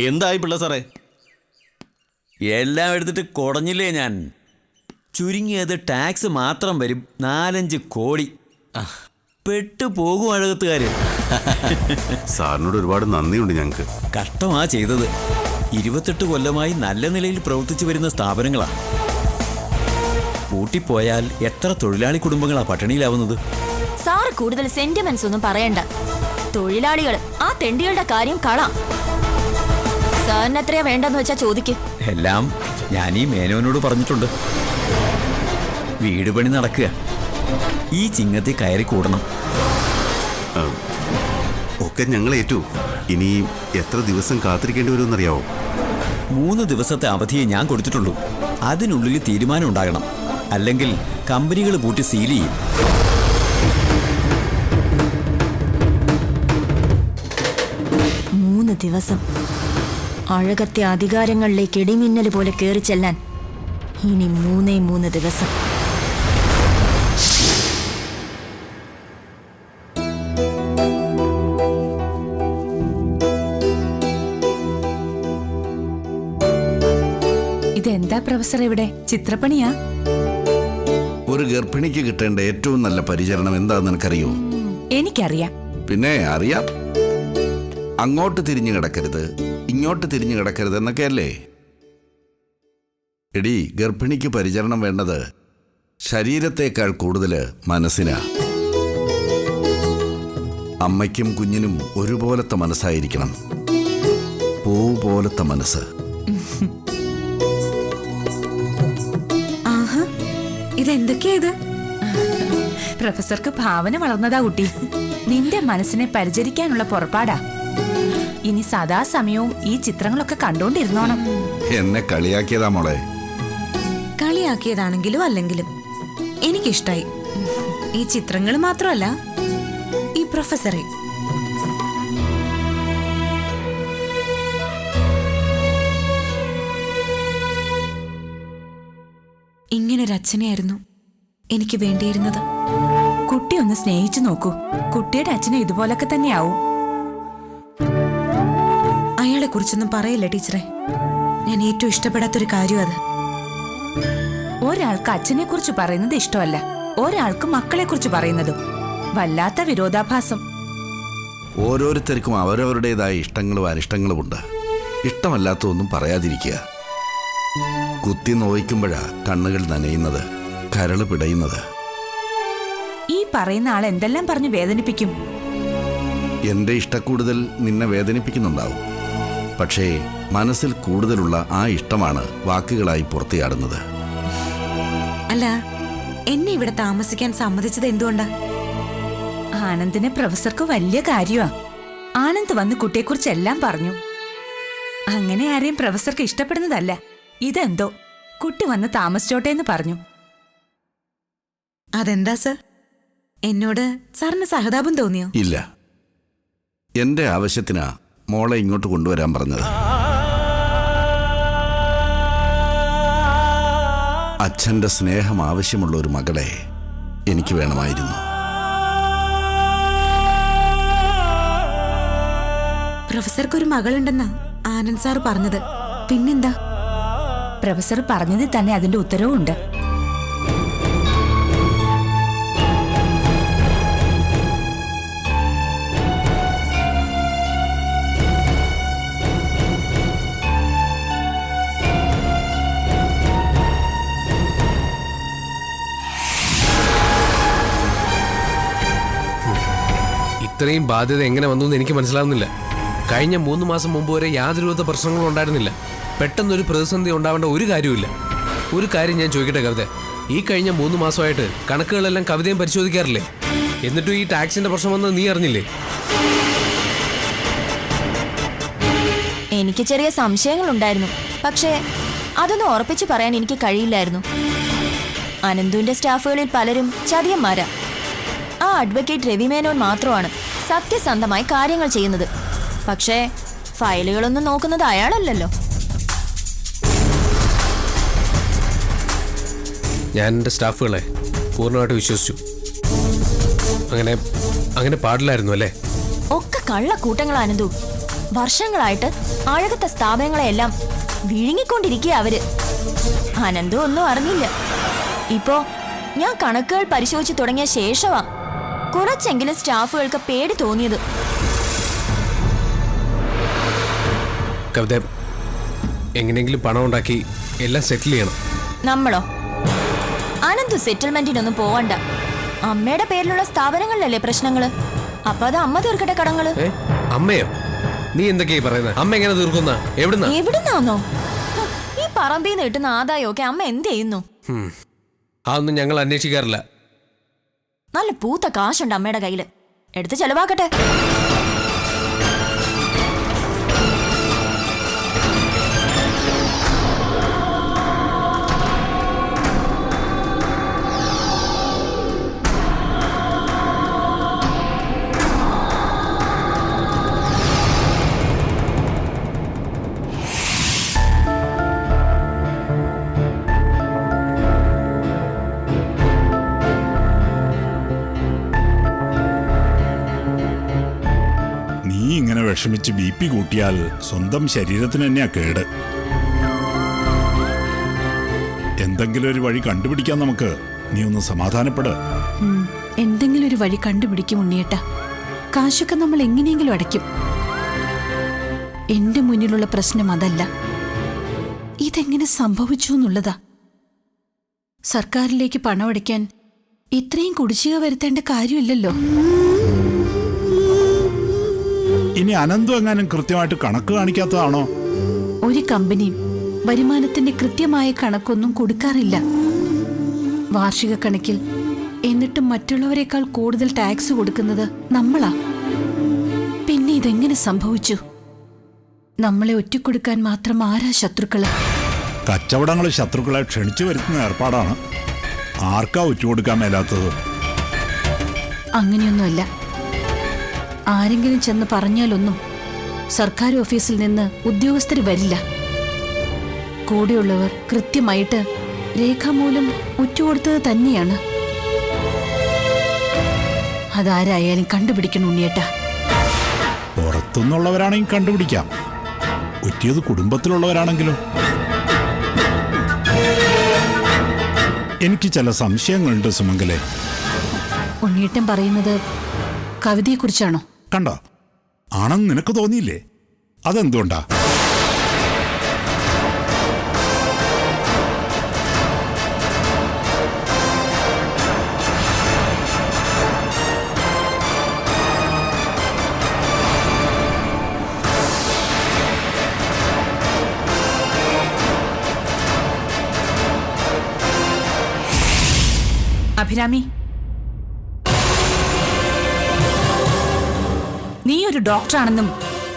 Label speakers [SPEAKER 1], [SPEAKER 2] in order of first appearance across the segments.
[SPEAKER 1] എന്തായി പിള്ള സാറേ?
[SPEAKER 2] എല്ലാം എടുത്തിട്ട് കുടഞ്ഞില്ലേ ഞാൻ. ചുരുങ്ങിയത് ടാക്സ് മാത്രം വരും 4-5 കോടി. പെട്ടു പോകും അഴകത്തുകാര്.
[SPEAKER 1] സാറിനോട് ഒരുപാട് നന്ദിയുണ്ട് ഞങ്ങൾക്ക്.
[SPEAKER 2] കഷ്ടമാ ചെയ്തത്. 28 കൊല്ലമായി നല്ല നിലയിൽ പ്രവർത്തിച്ചു വരുന്ന സ്ഥാപനങ്ങളാണ്. പൂട്ടിപ്പോയാൽ എത്ര തൊഴിലാളി കുടുംബങ്ങളാ പട്ടിണിയിലാവുന്നത്.
[SPEAKER 3] സാറ് കൂടുതൽ സെന്റിമെന്റ്സ് ഒന്നും പറയണ്ട. തൊഴിലാളികൾ ആ തെണ്ടികളുടെ കാര്യം കളാം. സാറിന് എത്രയാ വേണ്ടെന്ന് വെച്ചാ ചോദിക്ക്.
[SPEAKER 2] എല്ലാം ഞാൻ ഈ മേനോനോട് പറഞ്ഞിട്ടുണ്ട്. വീട് പണി നടക്കുക. ഈ ചിങ്ങത്തിൽ കയറി കൂടണം.
[SPEAKER 1] ഒക്കെ ഞങ്ങൾ ഏറ്റു. ഇനി എത്ര ദിവസം കാത്തിരിക്കേണ്ടി വരുമെന്നറിയാവോ?
[SPEAKER 2] 3 ദിവസത്തെ അവധിയെ ഞാൻ കൊടുത്തിട്ടുള്ളൂ. അതിനുള്ളിൽ തീരുമാനം ഉണ്ടാകണം. അല്ലെങ്കിൽ കമ്പനികൾ പൂട്ടി സീൽ ചെയ്യും.
[SPEAKER 3] ദിവസം അഴകത്തെ അധികാരങ്ങളിലേക്ക് ഇടിമിന്നൽ പോലെ കയറി ചെല്ലാൻ ഇനി 3 ദിവസം.
[SPEAKER 4] ഇതെന്താ പ്രൊഫസർ ഇവിടെ ചിത്രപ്പണിയാ?
[SPEAKER 5] ഒരു ഗർഭിണിക്ക് കിട്ടേണ്ട ഏറ്റവും നല്ല പരിചരണം എന്താന്ന് നിനക്കറിയോ?
[SPEAKER 4] എനിക്കറിയാം.
[SPEAKER 5] പിന്നെ അറിയാം. അങ്ങോട്ട് തിരിഞ്ഞു കിടക്കരുത്, ഇങ്ങോട്ട് തിരിഞ്ഞു കിടക്കരുത് എന്നൊക്കെയല്ലേ? എടി, ഗർഭിണിക്ക് പരിചരണം വേണ്ടത് ശരീരത്തേക്കാൾ കൂടുതൽ മനസ്സിനാ. അമ്മയ്ക്കും കുഞ്ഞിനും ഒരുപോലത്തെ മനസ്സായിരിക്കണം. പൂ പോലത്തെ മനസ്സ്.
[SPEAKER 4] ഇതെന്തൊക്കെയാ ഇത്? പ്രൊഫസർക്ക് ഭാവന വളർന്നതാ കുട്ടി. നിന്റെ മനസ്സിനെ പരിചരിക്കാനുള്ള പുറപ്പാടാ. ഇനി സദാസമയവും ഈ ചിത്രങ്ങളൊക്കെ കണ്ടോണ്ടിരുന്നോണം.
[SPEAKER 5] എന്നെ കളിയാക്കിയതാ മോളെ.
[SPEAKER 6] കളിയാക്കിയതാണെങ്കിലും അല്ലെങ്കിലും എനിക്കിഷ്ടായി. ഈ ചിത്രങ്ങൾ മാത്രമല്ല, ഈ പ്രൊഫസറെ. ഇങ്ങനൊരച്ഛനെയായിരുന്നു എനിക്ക് വേണ്ടിയിരുന്നത്.
[SPEAKER 4] കുട്ടി ഒന്ന് സ്നേഹിച്ചു നോക്കൂ. കുട്ടിയുടെ അച്ഛനും ഇതുപോലൊക്കെ തന്നെയാവും.
[SPEAKER 6] അയാളെ കുറിച്ചൊന്നും പറയില്ല ടീച്ചറെ. ഞാൻ ഏറ്റവും ഇഷ്ടപ്പെടാത്തൊരു കാര്യം അത്.
[SPEAKER 4] ഒരാൾക്ക് അച്ഛനെ കുറിച്ച് പറയുന്നത് ഇഷ്ടമല്ല, ഒരാൾക്ക് മക്കളെ കുറിച്ച് പറയുന്നതും. വല്ലാത്ത വിരോധാഭാസം.
[SPEAKER 5] ഓരോരുത്തർക്കും അവരവരുടേതായ ഇഷ്ടങ്ങളും അനിഷ്ടങ്ങളുമുണ്ട്. ഇഷ്ടമല്ലാത്തതൊന്നും പറയാതിരിക്കുക. കുത്തി നോയിക്കുമ്പോഴാ കണ്ണുകൾ നനയുന്നത്, കരള് പിടയുന്നത്.
[SPEAKER 4] ഈ പറയുന്ന ആൾ എന്തെല്ലാം പറഞ്ഞു വേദനിപ്പിക്കും.
[SPEAKER 5] എന്റെ ഇഷ്ടക്കൂടുതൽ നിന്നെ വേദനിപ്പിക്കുന്നുണ്ടാവും. പക്ഷേ മനസ്സിൽ കൂടുതലുള്ള ആ ഇഷ്ടമാണ് വാക്കുകളായി പുറത്തിയാടുന്നത്.
[SPEAKER 6] അല്ല, എന്നെ ഇവിടെ താമസിക്കാൻ സമ്മതിച്ചത് എന്തുകൊണ്ടാ?
[SPEAKER 4] ആനന്ദിനെ പ്രൊഫസർക്ക് വലിയ കാര്യമാ. ആനന്ദ് വന്ന് കുട്ടിയെക്കുറിച്ച് എല്ലാം പറഞ്ഞു. അങ്ങനെ ആരെയും പ്രൊഫസർക്ക് ഇഷ്ടപ്പെടുന്നതല്ല. ഇതെന്തോ കുട്ടി വന്ന് താമസിച്ചോട്ടെ എന്ന് പറഞ്ഞു.
[SPEAKER 6] അതെന്താ സർ? എന്നോട് സാറിന് സഹതാപം തോന്നിയോ?
[SPEAKER 5] ഇല്ല, എന്റെ ആവശ്യത്തിനാ മോളെ ഇങ്ങോട്ട് കൊണ്ടുവരാൻ പറഞ്ഞത്. അച്ഛന്റെ സ്നേഹം ആവശ്യമുള്ള ഒരു മകളെ എനിക്ക് വേണമായിരുന്നു.
[SPEAKER 6] പ്രൊഫസർക്കൊരു മകളുണ്ടെന്നാ ആനന്ദ് സാർ പറഞ്ഞത്. പിന്നെന്താ?
[SPEAKER 4] പ്രൊഫസർ പറഞ്ഞതിൽ തന്നെ അതിന്റെ ഉത്തരവും ഉണ്ട്.
[SPEAKER 7] ഇത്രയും ബാധ്യത എങ്ങനെ വന്നു എന്ന് എനിക്ക് മനസ്സിലാവുന്നില്ല. കഴിഞ്ഞ 3 മാസം മുമ്പ് വരെ യാതൊരുവിധ പ്രശ്നങ്ങളും ഉണ്ടായിരുന്നില്ല. പെട്ടെന്നൊരു പ്രതിസന്ധി ഉണ്ടാവേണ്ട ഒരു കാര്യമില്ല. ഒരു കാര്യം ഞാൻ ചോദിക്കട്ടെ കവിത, ഈ കഴിഞ്ഞ 3 മാസമായിട്ട് കണക്കുകളെല്ലാം കവിതയും പരിശോധിക്കാറില്ലേ? എന്നിട്ടും ഈ ടാക്സിന്റെ പ്രശ്നം വന്നത് നീ അറിഞ്ഞില്ലേ?
[SPEAKER 3] എനിക്ക് ചെറിയ സംശയങ്ങളുണ്ടായിരുന്നു. പക്ഷേ അതൊന്നും ഉറപ്പിച്ചു പറയാൻ എനിക്ക് കഴിയില്ലായിരുന്നു. അനന്തുവിന്റെ സ്റ്റാഫുകളിൽ പലരും ചതിയന്മാരാ. ആ അഡ്വക്കേറ്റ് രവി മേനോൻ മാത്രമാണ് സത്യസന്ധമായി കാര്യങ്ങൾ ചെയ്യുന്നത്. പക്ഷേ ഫയലുകളൊന്നും നോക്കുന്നത് അയാളല്ലല്ലോ.
[SPEAKER 7] ഞാൻ എൻ്റെ സ്റ്റാഫുകളെ പൂർണ്ണമായിട്ട് വിശ്വസിച്ചു. അങ്ങനെ പാടില്ലായിരുന്നു അല്ലേ?
[SPEAKER 3] ഒക്കെ കള്ളക്കൂട്ടങ്ങൾ അനന്തു. വർഷങ്ങളായിട്ട് അഴകത്തെ സ്ഥാപനങ്ങളെയെല്ലാം വിഴുങ്ങിക്കൊണ്ടിരിക്കുക അവര്. അനന്തും ഒന്നും അറിഞ്ഞില്ല. ഇപ്പോ ഞാൻ കണക്കുകൾ പരിശോധിച്ചു തുടങ്ങിയ ശേഷമാ കുറച്ചെങ്കിലും സ്റ്റാഫുകൾക്ക് പേടി തോന്നിയത്.
[SPEAKER 7] കവിത, എങ്ങനെയെങ്കിലും പണം ഉണ്ടാക്കി എല്ലാം സെറ്റിൽ ചെയ്യണം.
[SPEAKER 3] നമ്മളോ? അനന്തു സെറ്റിൽമെന്റിനൊന്നും പോവണ്ട. അമ്മയുടെ പേരിലുള്ള സ്ഥാപനങ്ങളിലല്ലേ പ്രശ്നങ്ങള്. അപ്പൊ അത് അമ്മ തീർക്കട്ടെ കടങ്ങള്.
[SPEAKER 7] അമ്മയോ? നീ എന്തൊക്കെയാ പറയുന്നത്? അമ്മ എങ്ങനെ തീർക്കുന്ന?
[SPEAKER 3] എവിടുന്നാന്നോ? ഈ പറമ്പിന്ന് കിട്ടുന്ന ആദായമൊക്കെ അമ്മ എന്ത് ചെയ്യുന്നു?
[SPEAKER 7] അതൊന്നും ഞങ്ങൾ അന്വേഷിക്കാറില്ല.
[SPEAKER 3] നല്ല പൂത്ത കാശുണ്ട് അമ്മയുടെ കയ്യില്, എടുത്ത് ചെലവാക്കട്ടെ.
[SPEAKER 8] വിഷമിച്ച് BP കൂട്ടിയാൽ സ്വന്തം ശരീരത്തിന് തന്നെയാ കേട്. എന്തെങ്കിലും ഒരു വഴി കണ്ടുപിടിക്കാൻ നമുക്ക്. നീ ഒന്ന് സമാധാനപ്പെട്.
[SPEAKER 6] എന്തെങ്കിലും ഒരു വഴി കണ്ടുപിടിക്കും ഉണ്ണിയേട്ട. കാശൊക്കെ നമ്മൾ എങ്ങനെയെങ്കിലും അടയ്ക്കും. എന്റെ മുന്നിലുള്ള പ്രശ്നം അതല്ല, ഇതെങ്ങനെ സംഭവിച്ചു എന്നുള്ളതാ. സർക്കാരിലേക്ക് പണം അടയ്ക്കാൻ ഇത്രയും കുടിശ്ശിക വരുത്തേണ്ട കാര്യമില്ലല്ലോ.
[SPEAKER 8] ഇനി അനന്തും എങ്ങാനും കൃത്യമായിട്ട് കണക്ക് കാണിക്കാത്തതാണോ?
[SPEAKER 6] ഒരു കമ്പനിയും വരുമാനത്തിന്റെ കൃത്യമായ കണക്കൊന്നും കൊടുക്കാറില്ല. വാർഷിക കണക്കിൽ എന്നിട്ടും മറ്റുള്ളവരെക്കാൾ കൂടുതൽ ടാക്സ് കൊടുക്കുന്നത് നമ്മളാ. പിന്നെ ഇതെങ്ങനെ സംഭവിച്ചു? നമ്മളെ ഒറ്റക്കൊടുക്കാൻ മാത്രം ആരാ ശത്രുക്കള്?
[SPEAKER 8] കച്ചവടങ്ങൾ ശത്രുക്കളെ ക്ഷണിച്ചു വരുത്തുന്ന ഏർപ്പാടാണ്. ആർക്കാ ഒറ്റുകൊടുക്കാൻ മേലാത്തത്?
[SPEAKER 6] അങ്ങനെയൊന്നുമല്ല. ആരെങ്കിലും ചെന്ന് പറഞ്ഞാലൊന്നും സർക്കാർ ഓഫീസിൽ നിന്ന് ഉദ്യോഗസ്ഥർ വരില്ല. കൂടെയുള്ളവർ കൃത്യമായിട്ട് രേഖാമൂലം ഉറ്റുകൊടുത്തത് തന്നെയാണ്. അതാരായാലും കണ്ടുപിടിക്കണം ഉണ്ണിയേട്ടാ.
[SPEAKER 8] പുറത്തുനിന്നുള്ളവരാണെങ്കിൽ കണ്ടുപിടിക്കാം. ഒറ്റിയത് കുടുംബത്തിലുള്ളവരാണെങ്കിലും. എനിക്ക് ചില സംശയങ്ങളുണ്ട് സുമംഗലേ.
[SPEAKER 6] ഉണ്ണിയേട്ടൻ പറയുന്നത് കവിതയെക്കുറിച്ചാണോ?
[SPEAKER 8] കണ്ടോ, ആണെന്ന് നിനക്ക് തോന്നിയില്ലേ? അതെന്തുകൊണ്ടാ?
[SPEAKER 4] അഭിരാമി, നീ ഒരു ഡോക്ടറാണെന്നും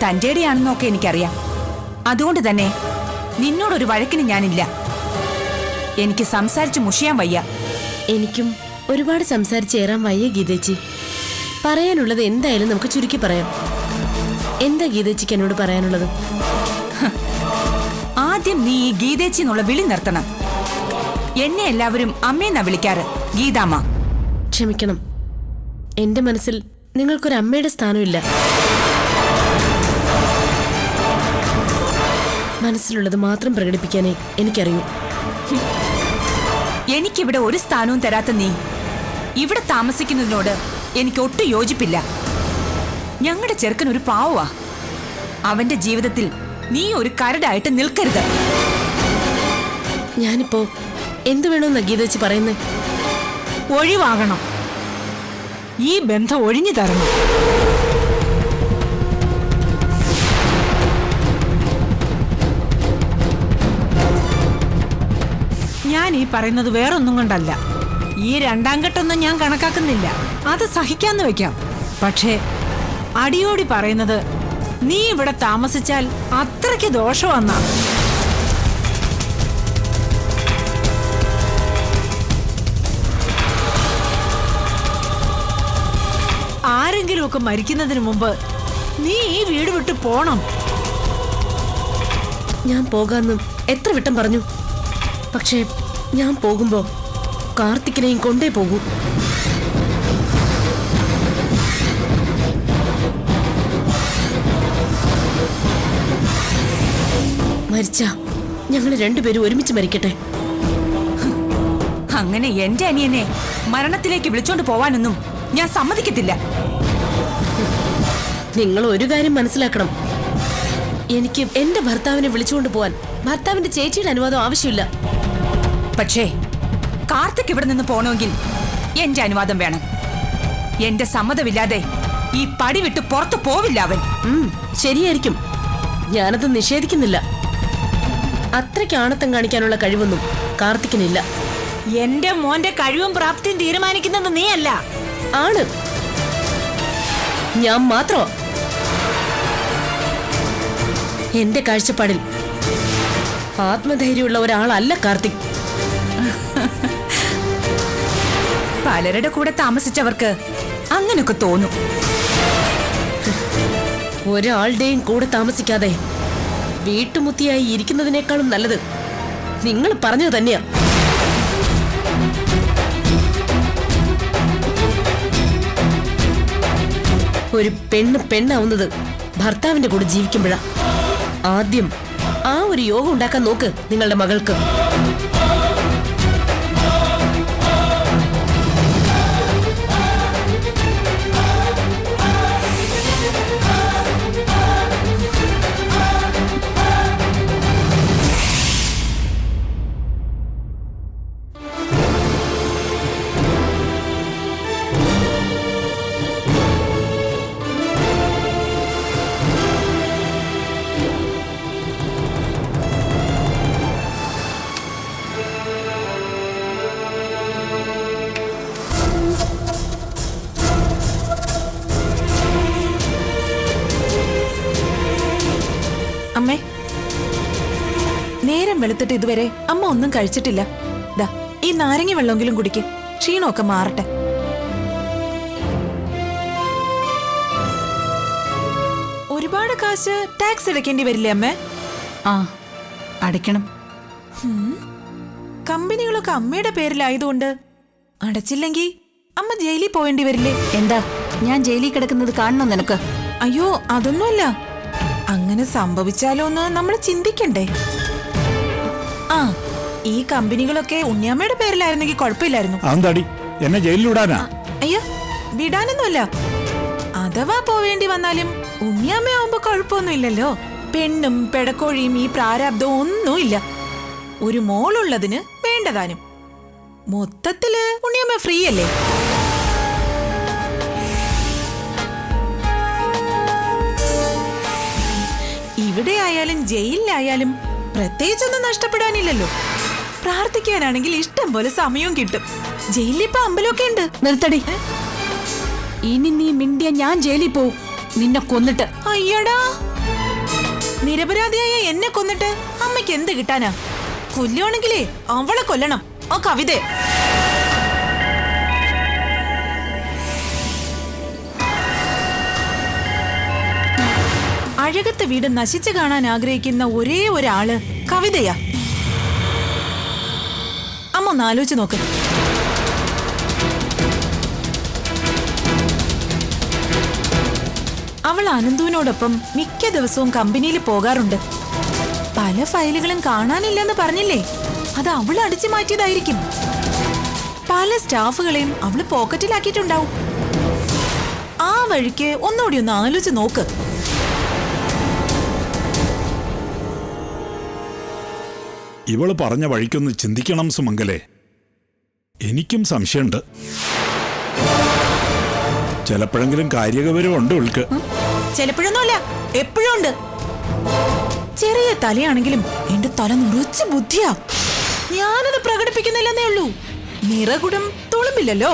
[SPEAKER 4] തന്റേടിയാണെന്നും ഒക്കെ എനിക്കറിയാം. അതുകൊണ്ട് തന്നെ നിന്നോടൊരു വഴക്കിന് ഞാനില്ല. എനിക്ക് സംസാരിച്ച് മുഷിയാൻ വയ്യ.
[SPEAKER 9] എനിക്കും ഒരുപാട് സംസാരിച്ചേറാൻ വയ്യ ഗീതേച്ചി. പറയാനുള്ളത് എന്തായാലും നമുക്ക് ചുരുക്കി പറയാം. എന്താ ഗീതേച്ചിക്ക് എന്നോട് പറയാനുള്ളത്?
[SPEAKER 4] ആദ്യം നീ ഈ ഗീതേച്ചി എന്നുള്ള വിളി നിർത്തണം. എന്നെ എല്ലാവരും അമ്മയെന്നാ വിളിക്കാറ്, ഗീതാമ്മ.
[SPEAKER 9] ക്ഷമിക്കണം, എന്റെ മനസ്സിൽ നിങ്ങൾക്കൊരമ്മയുടെ സ്ഥാനമില്ല. മനസ്സിലുള്ളത് മാത്രം പ്രകടിപ്പിക്കാനേ എനിക്കറിയൂ.
[SPEAKER 4] എനിക്കിവിടെ ഒരു സ്ഥാനവും തരാത്ത നീ ഇവിടെ താമസിക്കുന്നതിനോട് എനിക്ക് ഒട്ടും യോജിപ്പില്ല. ഞങ്ങളുടെ ചെറുക്കൻ ഒരു പാവമാ. അവന്റെ ജീവിതത്തിൽ നീ ഒരു കരടായിട്ട് നിൽക്കരുത്.
[SPEAKER 9] ഞാനിപ്പോ എന്ത് വേണമെന്നാ ഗീതേച്ചി പറയുന്നേ?
[SPEAKER 4] ഒഴിവാകണം. ഈ ബന്ധം ഒഴിഞ്ഞു തരണം.
[SPEAKER 10] ഞാൻ ഈ പറയുന്നത് വേറൊന്നും കൊണ്ടല്ല. ഈ രണ്ടാം ഘട്ടമൊന്നും ഞാൻ കണക്കാക്കുന്നില്ല. അത് സഹിക്കാന്ന് വെക്കാം. പക്ഷേ അടിയോടി പറയുന്നത് നീ ഇവിടെ താമസിച്ചാൽ അത്രയ്ക്ക് ദോഷമെന്നാ. ആരെങ്കിലുമൊക്കെ മരിക്കുന്നതിന് മുമ്പ് നീ ഈ വീട് വിട്ട് പോണം.
[SPEAKER 9] ഞാൻ പോകാന്ന് എത്ര വട്ടം പറഞ്ഞു. പക്ഷേ ഞാൻ പോകുമ്പോ കാർത്തിക്കിനെയും കൊണ്ടേ പോകൂ. മരിച്ച ഞങ്ങൾ രണ്ടുപേരും ഒരുമിച്ച് മരിക്കട്ടെ.
[SPEAKER 4] അങ്ങനെ എന്റെ അനിയനെ മരണത്തിലേക്ക് വിളിച്ചോണ്ട് പോവാനൊന്നും ഞാൻ സമ്മതിക്കത്തില്ല.
[SPEAKER 9] നിങ്ങൾ ഒരു കാര്യം മനസ്സിലാക്കണം, എനിക്ക് എന്റെ ഭർത്താവിനെ വിളിച്ചുകൊണ്ട് പോവാൻ ഭർത്താവിന്റെ ചേച്ചിയുടെ അനുവാദം ആവശ്യമില്ല.
[SPEAKER 4] പക്ഷേ കാർത്തിക് ഇവിടെ നിന്ന് പോണമെങ്കിൽ എന്റെ അനുവാദം വേണം. എന്റെ സമ്മതമില്ലാതെ ഈ പടി വിട്ട് പുറത്തു പോവില്ല അവൻ.
[SPEAKER 9] ശരിയായിരിക്കും, ഞാനത് നിഷേധിക്കുന്നില്ല. അത്രയ്ക്ക് ആണത്തം കാണിക്കാനുള്ള കഴിവൊന്നും കാർത്തിക്കിനില്ല.
[SPEAKER 10] എന്റെ മോന്റെ കഴിവും പ്രാപ്തിയും തീരുമാനിക്കുന്നത് നീയല്ല.
[SPEAKER 9] ആണ്, ഞാൻ മാത്രം. എന്റെ കാഴ്ചപ്പാടിൽ ആത്മധൈര്യമുള്ള ഒരാളല്ല കാർത്തിക്.
[SPEAKER 4] പലരുടെ കൂടെ താമസിച്ചവർക്ക് അങ്ങനൊക്കെ തോന്നും.
[SPEAKER 9] ഒരാളുടെയും കൂടെ താമസിക്കാതെ വീട്ടുമുത്തിയായി ഇരിക്കുന്നതിനേക്കാളും നല്ലത് നിങ്ങൾ പറഞ്ഞത് തന്നെയാ. ഒരു പെണ്ണാവുന്നത് ഭർത്താവിന്റെ കൂടെ ജീവിക്കുമ്പോഴാ. ആദ്യം ആ ഒരു യോഗം ഉണ്ടാക്കാൻ നോക്ക് നിങ്ങളുടെ മകൾക്ക്.
[SPEAKER 10] അമ്മേ, നേരം വെളുത്തിട്ട് ഇതുവരെ അമ്മ ഒന്നും കഴിച്ചിട്ടില്ല. ദാ ഈ നാരങ്ങ വെള്ളമെങ്കിലും കുടിക്ക്, ക്ഷീണമൊക്കെ മാറട്ടെ. ഒരുപാട് കാശ് ടാക്സ് അടയ്ക്കേണ്ടി വരില്ലേ അമ്മേ?
[SPEAKER 6] ആ, അടയ്ക്കണം.
[SPEAKER 10] കമ്പനികളൊക്കെ അമ്മയുടെ പേരിലായതുകൊണ്ട് അടച്ചില്ലെങ്കിൽ അമ്മ ജയിലിൽ പോവേണ്ടി വരില്ലേ?
[SPEAKER 6] എന്താ ഞാൻ ജയിലിൽ കിടക്കുന്നത് കാണണോ നിനക്ക്?
[SPEAKER 10] അയ്യോ, അതൊന്നുമല്ല. അങ്ങനെ സംഭവിച്ചാലോ എന്ന് നമ്മൾ ചിന്തിക്കണ്ടേ? ആ, ഈ കമ്പനികളൊക്കെ ഉണ്ണിയമ്മയുടെ പേരിലായിരുന്നെങ്കിൽ കുഴപ്പമില്ലായിരുന്നു.
[SPEAKER 8] അതെന്താടി എന്നെ ജയിലിലിടാനാ?
[SPEAKER 10] അയ്യോ, വിടാനൊന്നുമല്ല. അഥവാ പോവേണ്ടി വന്നാലും ഉണ്ണിയമ്മയാവുമ്പോ കുഴപ്പമൊന്നുമില്ലല്ലോ. പെണ്ണും പെടക്കോഴിയും ഈ പ്രാരാബ്ദവും ഒന്നുമില്ല. ഒരു മോളുള്ളതിന് വേണ്ടതാനും. മൊത്തത്തില് ഉണ്ണിയമ്മ ഫ്രീ അല്ലേ? ഇവിടെ ആയാലും ജയിലിലായാലും പ്രത്യേകിച്ചൊന്നും നഷ്ടപ്പെടാനില്ലല്ലോ. പ്രാർത്ഥിക്കാനാണെങ്കിൽ ഇഷ്ടം പോലെ സമയവും കിട്ടും. ജയിലിലിപ്പോ അമ്പലമൊക്കെ ഉണ്ട്.
[SPEAKER 6] നിർത്തടി, ഇനി നീ മിണ്ടിയ ഞാൻ ജയിലിൽ പോവും, നിന്നെ കൊന്നിട്ട്.
[SPEAKER 10] അയ്യടാ, നിരപരാധിയായ എന്നെ കൊന്നിട്ട് അമ്മയ്ക്ക് എന്ത് കിട്ടാനാ? കൊല്ലുവാണെങ്കിലേ അവളെ കൊല്ലണം, ആ കവിതയെ. അഴകത്തെ വീട് നശിച്ചു കാണാൻ ആഗ്രഹിക്കുന്ന ഒരേ ഒരാള് കവിതയാ. അമ്മ ഒന്ന് ആലോചിച്ച് നോക്ക്. അവൾ അനന്തുവിനോടൊപ്പം മിക്ക ദിവസവും കമ്പനിയിൽ പോകാറുണ്ട്. പല ഫയലുകളും കാണാനില്ലെന്ന് പറഞ്ഞില്ലേ, അത് അവൾ അടിച്ചു മാറ്റിയതായിരിക്കും. പല സ്റ്റാഫുകളെയും അവള് പോക്കറ്റിലാക്കിയിട്ടുണ്ടാവും. ആ വഴിക്ക് ഒന്നുകൂടി ഒന്ന് ആലോചിച്ച് നോക്ക്.
[SPEAKER 8] ഇവള് പറഞ്ഞ വഴിക്കൊന്ന് ചിന്തിക്കണം സുമംഗലേ. എനിക്കും സംശയമുണ്ട്. ചിലപ്പോഴെങ്കിലും കാര്യഗൗരവമുണ്ട് ഉൾക്ക്.
[SPEAKER 10] ചിലപ്പോഴൊന്നുമല്ല, എപ്പോഴും ഉണ്ട്. ചെറിയ തലയാണെങ്കിലും എന്റെ തല നിറച്ച് ബുദ്ധിയാ. ഞാനത് പ്രകടിപ്പിക്കുന്നില്ലെന്നേ ഉള്ളൂ. നിറകുടം തുളുമ്പില്ലല്ലോ.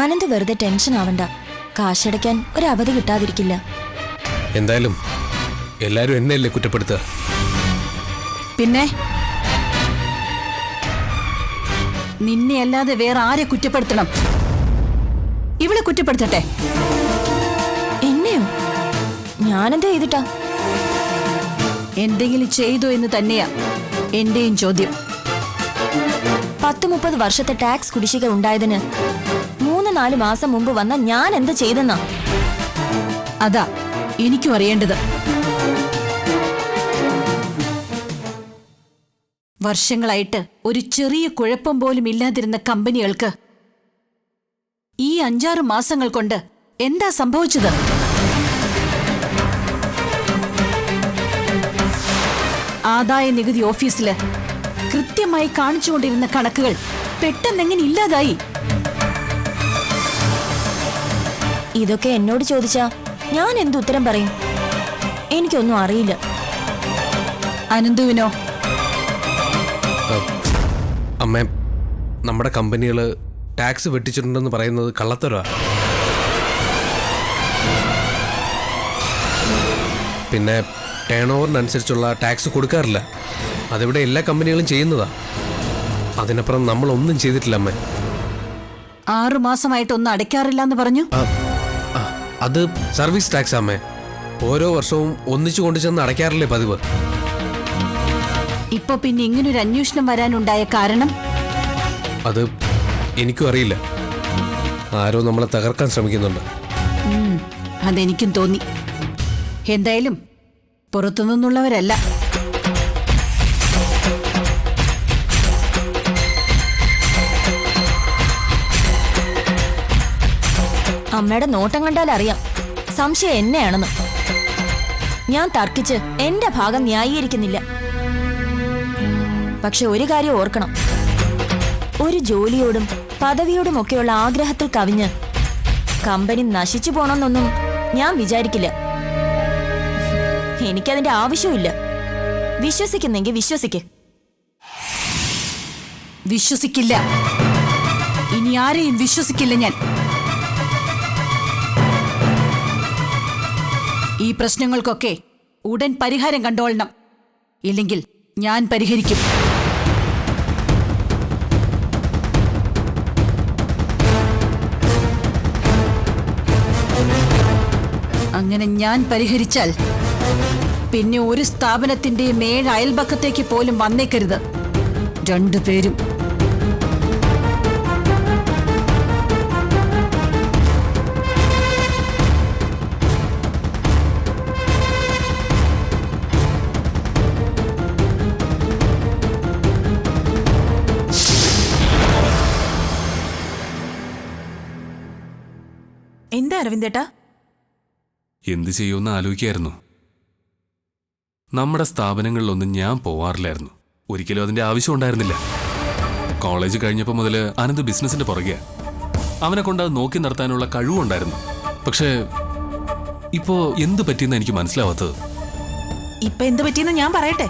[SPEAKER 3] അനന്ത് വെറുതെ ടെൻഷൻ ആവണ്ട. കാശടയ്ക്കാൻ ഒരു അവധി കിട്ടാതിരിക്കില്ല.
[SPEAKER 7] എന്തായാലും എല്ലാരും എന്നെയല്ലേ കുറ്റപ്പെടുത്തുക?
[SPEAKER 6] പിന്നെ നിന്നെ അല്ലാതെ വേറെ ആരെ കുറ്റപ്പെടുത്തണം? ഇവളെ കുറ്റപ്പെടുത്തട്ടെ?
[SPEAKER 3] എന്നെയോ? ഞാനെന്താ ചെയ്തിട്ടാ?
[SPEAKER 6] എന്തെങ്കിലും ചെയ്തോ എന്ന് തന്നെയാ എന്റെയും ചോദ്യം.
[SPEAKER 3] 10-30 വർഷത്തെ ടാക്സ് കുടിശ്ശിക ഉണ്ടായതിന് 3-4 മാസം മുമ്പ് വന്ന ഞാൻ എന്ത് ചെയ്തെന്നാ?
[SPEAKER 6] അതാ എനിക്കും അറിയേണ്ടത്. വർഷങ്ങളായിട്ട് ഒരു ചെറിയ കുഴപ്പം പോലും ഇല്ലാതിരുന്ന കമ്പനികൾക്ക് ഈ 5-6 മാസങ്ങൾ കൊണ്ട് എന്താ സംഭവിച്ചത്? ആദായ നികുതി ഓഫീസില് കൃത്യമായി കാണിച്ചുകൊണ്ടിരുന്ന കണക്കുകൾ പെട്ടെന്നെങ്ങനെ ഇല്ലാതായി?
[SPEAKER 3] ഇതൊക്കെ എന്നോട് ചോദിച്ചാ ഞാൻ എന്ത് ഉത്തരം പറയും? എനിക്കൊന്നും അറിയില്ല.
[SPEAKER 6] അനന്തുവിനോ?
[SPEAKER 7] അമ്മേ, നമ്മുടെ കമ്പനികൾ ടാക്സ് വെട്ടിച്ചിട്ടുണ്ടെന്ന് പറയുന്നത് കള്ളത്തരവാ. പിന്നെ ടേൺ ഓവറിനനുസരിച്ചുള്ള ടാക്സ് കൊടുക്കാറില്ല. അതിവിടെ എല്ലാ കമ്പനികളും ചെയ്യുന്നതാ. അതിനപ്പുറം നമ്മളൊന്നും ചെയ്തിട്ടില്ല അമ്മേ.
[SPEAKER 6] 6 മാസമായിട്ടൊന്നും അടയ്ക്കാറില്ല എന്ന് പറഞ്ഞു.
[SPEAKER 7] അത് സർവീസ് ടാക്സ് അമ്മേ. ഓരോ വർഷവും ഒന്നിച്ചു കൊണ്ടു ചെന്ന് അടയ്ക്കാറില്ലേ പതിവ്.
[SPEAKER 6] ഇപ്പൊ പിന്നെ ഇങ്ങനൊരു അന്വേഷണം വരാനുണ്ടായ കാരണം?
[SPEAKER 7] അത് എനിക്കും അറിയില്ല. ആരോ നമ്മളെ തകർക്കാൻ ശ്രമിക്കുന്നുണ്ട്.
[SPEAKER 6] അതെനിക്കും തോന്നി. എന്തായാലും പുറത്തുനിന്നുള്ളവരല്ല.
[SPEAKER 3] അമ്മയുടെ നോട്ടം കണ്ടാൽ അറിയാം സംശയം എന്നെയാണെന്ന്. ഞാൻ തർക്കിച്ച് എന്റെ ഭാഗം ന്യായീകരിക്കുന്നില്ല. പക്ഷെ ഒരു കാര്യം ഓർക്കണം, ഒരു ജോലിയോടും പദവിയോടുമൊക്കെയുള്ള ആഗ്രഹത്തിൽ കവിഞ്ഞ് കമ്പനി നശിച്ചു പോണമെന്നൊന്നും ഞാൻ വിചാരിക്കില്ല. എനിക്കതിന്റെ ആവശ്യമില്ല. വിശ്വസിക്കുന്നെങ്കിൽ വിശ്വസിക്ക്.
[SPEAKER 6] വിശ്വസിക്കില്ല. ഇനി ആരെയും വിശ്വസിക്കില്ല ഞാൻ. ഈ പ്രശ്നങ്ങൾക്കൊക്കെ ഉടൻ പരിഹാരം കണ്ടോളണം. ഇല്ലെങ്കിൽ ഞാൻ പരിഹരിക്കും. അങ്ങനെ ഞാൻ പരിഹരിച്ചാൽ പിന്നെ ഒരു സ്ഥാപനത്തിന്റെയും 7 അയൽപക്കത്തേക്ക് പോലും വന്നേക്കരുത് രണ്ടുപേരും.
[SPEAKER 4] എന്താ അരവിന്ദേട്ടാ?
[SPEAKER 11] എന്ത് ചെയ്യുമെന്ന് ആലോചിക്കായിരുന്നു. നമ്മുടെ സ്ഥാപനങ്ങളിലൊന്നും ഞാൻ പോവാറില്ലായിരുന്നു. ഒരിക്കലും അതിന്റെ ആവശ്യം ഉണ്ടായിരുന്നില്ല. കോളേജ് കഴിഞ്ഞപ്പോൾ മുതൽ അനന്ത് ബിസിനസിന്റെ പുറകെ. അവനെ കൊണ്ട് അത് നോക്കി നടത്താനുള്ള കഴിവുണ്ടായിരുന്നു. പക്ഷേ ഇപ്പോ എന്ത് പറ്റിയെന്ന് എനിക്ക് മനസ്സിലാവാത്തത്.
[SPEAKER 4] ഇപ്പൊ എന്ത് പറ്റിയെന്ന് ഞാൻ പറയട്ടെ.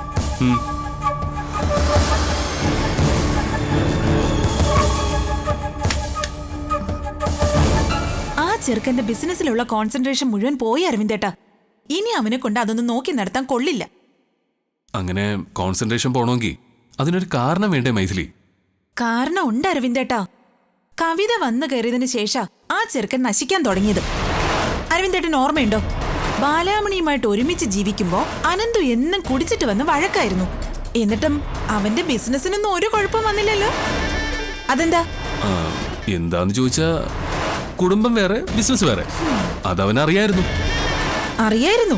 [SPEAKER 4] ആ ചെറുക്കന്റെ ബിസിനസ്സിലുള്ള കോൺസെൻട്രേഷൻ മുഴുവൻ പോയി അരവിന്ദേട്ടാ. ഇനി അവനെ കൊണ്ട് അതൊന്നും നോക്കി നടത്താൻ കൊള്ളില്ല.
[SPEAKER 11] അങ്ങനെ കോൺസെൻട്രേഷൻ പോണമെങ്കിൽ അതിനൊരു കാരണം വേണ്ടേ മൈഥിലി?
[SPEAKER 4] കാരണം ഉണ്ട് അരവിന്ദേട്ടാ. കവിത വന്നു കയറിയതിനു ശേഷം ആ ചെറുക്കൻ നശിക്കാൻ തുടങ്ങിയത്. അരവിന്ദേട്ടന് ഓർമ്മയുണ്ടോ? ബാലാമണിയുമായിട്ട് ഒരുമിച്ച് ജീവിക്കുമ്പോ അനന്തു എന്നും കുടിച്ചിട്ട് വന്ന് വഴക്കായിരുന്നു. എന്നിട്ടും അവന്റെ ബിസിനസ്സിനൊന്നും ഒരു കുഴപ്പം വന്നില്ലല്ലോ. അതെന്താ?
[SPEAKER 11] എന്താന്ന് ചോദിച്ചാ കുടുംബം വേറെ, ബിസിനസ് വേറെ. അതവനറിയായിരുന്നു.
[SPEAKER 4] അറിയായിരുന്നു.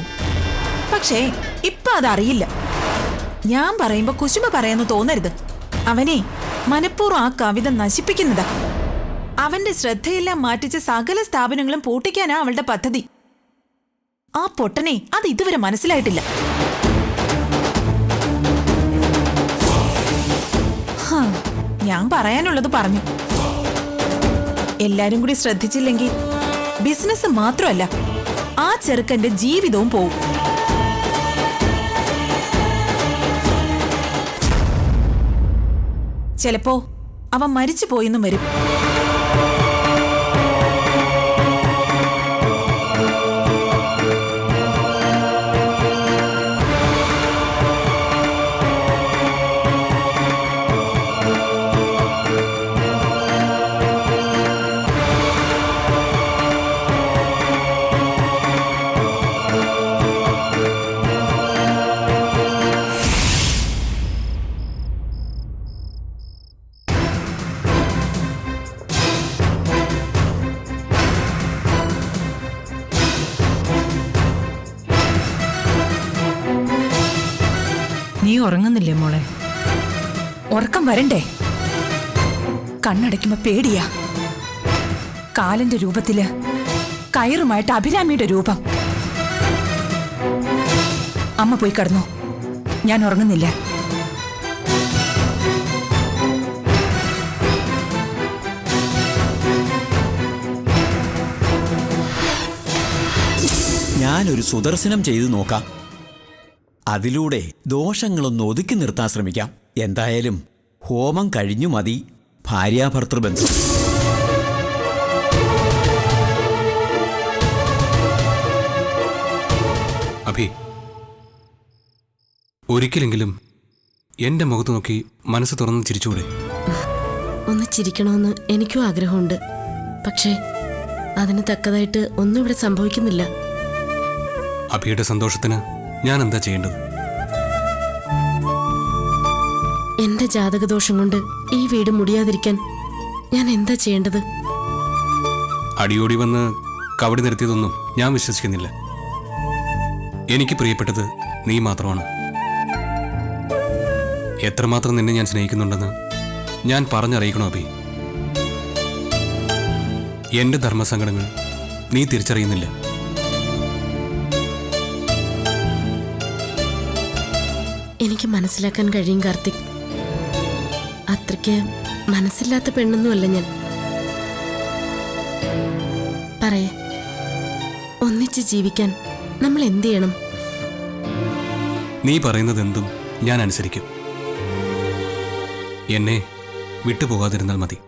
[SPEAKER 4] പക്ഷേ ഇപ്പൊ അതറിയില്ല. ഞാൻ പറയുമ്പോ കുശുമ പറയാന്ന് തോന്നരുത്. അവനെ മനഃപൂർവ്വം ആ കവിത നശിപ്പിക്കുന്നതാ. അവന്റെ ശ്രദ്ധയെല്ലാം മാറ്റിച്ച് സകല സ്ഥാപനങ്ങളും പൂട്ടിക്കാനാ അവളുടെ പദ്ധതി. ആ പൊട്ടനെ അത് ഇതുവരെ മനസ്സിലായിട്ടില്ല. ഞാൻ പറയാനുള്ളത് പറഞ്ഞു. എല്ലാരും കൂടി ശ്രദ്ധിച്ചില്ലെങ്കിൽ ബിസിനസ് മാത്രമല്ല, ആ ചെറുക്കന്റെ ജീവിതവും പോവും. ചിലപ്പോ അവൻ മരിച്ചു പോയെന്നും വരും.
[SPEAKER 10] ഉറങ്ങുന്നില്ലേ മോളെ?
[SPEAKER 4] ഉറക്കം വരണ്ടേ? കണ്ണടയ്ക്കുമ്പോ പേടിയാ. കാലന്റെ രൂപത്തില് കയറുമായിട്ട് അഭിരാമിയുടെ രൂപം. അമ്മ പോയി കിടന്നു, ഞാൻ ഉറങ്ങുന്നില്ല.
[SPEAKER 2] ഞാനൊരു സുദർശനം ചെയ്തു നോക്കാം. അതിലൂടെ ദോഷങ്ങളൊന്ന് ഒതുക്കി നിർത്താൻ ശ്രമിക്കാം. എന്തായാലും ഹോമം കഴിഞ്ഞു മതി ഭാര്യാഭർത്തൃബന്ധം.
[SPEAKER 11] അഭി, ഒരിക്കലെങ്കിലും എന്റെ മുഖത്ത് നോക്കി മനസ്സ് തുറന്ന് ചിരിച്ചുകൂടെ?
[SPEAKER 9] ഒന്ന് ചിരിക്കണമെന്ന് എനിക്കും ആഗ്രഹമുണ്ട്. പക്ഷേ അതിന് തക്കതായിട്ട് ഒന്നും ഇവിടെ സംഭവിക്കുന്നില്ല.
[SPEAKER 11] അഭിയുടെ സന്തോഷത്തിന് ഞാൻ എന്താ ചെയ്യേണ്ടത്?
[SPEAKER 9] എന്റെ ജാതകദോഷം കൊണ്ട് ഈ വീട് മുടിയാതിരിക്കാൻ ഞാൻ എന്താ ചെയ്യേണ്ടത്?
[SPEAKER 11] അടിയോടി വന്ന് കവടി നിർത്തിയതൊന്നും ഞാൻ വിശ്വസിക്കുന്നില്ല. എനിക്ക് പ്രിയപ്പെട്ടത് നീ മാത്രമാണ്. എത്രമാത്രം നിന്നെ ഞാൻ സ്നേഹിക്കുന്നുണ്ടെന്ന് ഞാൻ പറഞ്ഞറിയിക്കണോ അഭി? എന്റെ ധർമ്മസങ്കടങ്ങൾ നീ തിരിച്ചറിയുന്നില്ല.
[SPEAKER 9] എനിക്ക് മനസ്സിലാക്കാൻ കഴിയും കാർത്തിക്. അത്രയ്ക്ക് മനസ്സില്ലാത്ത പെണ്ണൊന്നുമല്ല ഞാൻ. പറയേ, ഒന്നിച്ച് ജീവിക്കാൻ നമ്മൾ എന്ത് ചെയ്യണം?
[SPEAKER 11] നീ പറയുന്നത് എന്തും ഞാൻ അനുസരിക്കും. എന്നെ വിട്ടുപോകാതിരുന്നാൽ മതി.